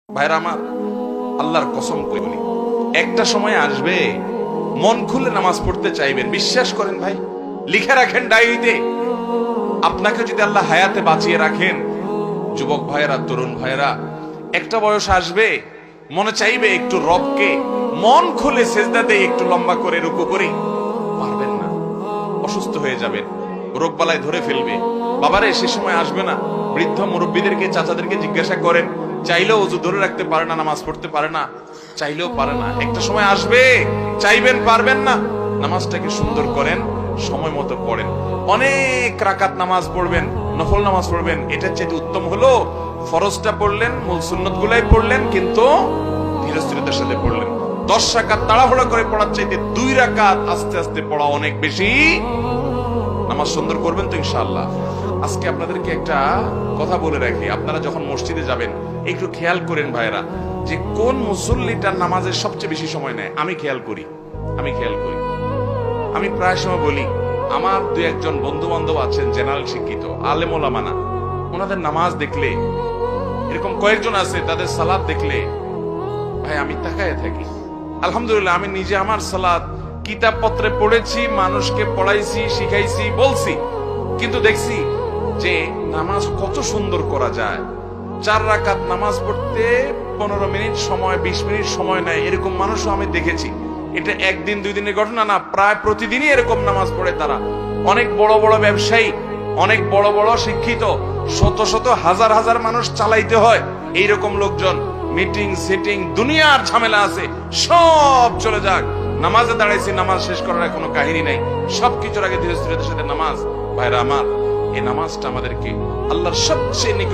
ভাইরা আমার, আল্লাহর কসম করে বলি, একটা সময় আসবে মন খুলে নামাজ পড়তে চাইবেন। বিশ্বাস করেন ভাই, লিখে রাখেন ডায়েরিতে। আপনাকে যদি আল্লাহ হায়াতে বাঁচিয়ে রাখেন, যুবক ভাইয়েরা, তরুণ ভাইয়েরা, একটা বয়স আসবে মনে চাইবে একটু রবকে মন খুলে সেজদা দিয়ে একটু লম্বা করে রুকু করি। পারবেন না, অসুস্থ হয়ে যাবেন, রোগবালায় ধরে ফেলবে। বাবারে, সে সময় আসবে না? বৃদ্ধ মুরব্বীদেরকে, চাচাদেরকে জিজ্ঞাসা করেন, চাইলেও ওযু ধরে রাখতে পারে না, নামাজ পড়তে পারে না, চাইলেও পারে না। একটা সময় আসবে চাইবেন, পারবেন না। নামাজটাকে সুন্দর করেন, সময় মতো পড়েন, অনেক রাকাত নামাজ পড়বেন, নফল নামাজ পড়বেন। এটা চেয়ে উত্তম হলো ফরজটা পড়লেন, মূল সুন্নত গুলাই পড়লেন, কিন্তু ধীরস্থিরতার সাথে পড়লেন। 10 রাকাত তাড়াহুড়া করে পড়ার চাইতে 2 রাকাত আস্তে আস্তে পড়া অনেক বেশি। নামাজ সুন্দর করবেন তো ইনশাআল্লাহ। আজকে আপনাদেরকে একটা কথা বলে রাখি, আপনারা যখন মসজিদে যাবেন একটু খেয়াল করেন ভাইরা, যে কোন মুসল্লিটার নামাজের সবচেয়ে বেশি সময় নেয়। আমি খেয়াল করি। আমি প্রায় সময় বলি, আমার 2-1 বন্ধু বান্ধব আছেন জেনারেল শিক্ষিত, আলেম ওলামা না, ওনাদের নামাজ দেখলে, এরকম কয়েকজন আছে, তাদের সালাত দেখলে ভাই আমি তাকায় থাকি। আলহামদুলিল্লাহ, আমি নিজে আমার সালাত কিতাব পত্রে পড়েছি, মানুষকে পড়াইছি, শিখাইছি, বলছি, কিন্তু দেখছি যে নামাজ কত সুন্দর করা যায়। 4 রাকাত নামাজ পড়তে 15 মিনিট সময়, 20 মিনিট সময় নেয়, এরকম মানুষও আমি দেখেছি। এটা 1 দিন 2 দিনের ঘটনা না, প্রায় প্রতিদিনই এরকম নামাজ পড়ে তারা। অনেক বড় বড় ব্যবসায়ী, অনেক বড় বড় শিক্ষিত, শত শত হাজার হাজার মানুষ চালাইতে হয়, এইরকম লোকজন মিটিং সিটিং দুনিয়ার ঝামেলা আছে, সব চলে যাক, নামাজে দাঁড়াইছি, নামাজ শেষ করার কোনো কাহিনী নাই, সবকিছুর আগে ধীরস্থিরতার সাথে নামাজ। ভাইরা আমার, এই নামাজটা আমাদেরকে আল্লাহর সবচেয়ে নিকট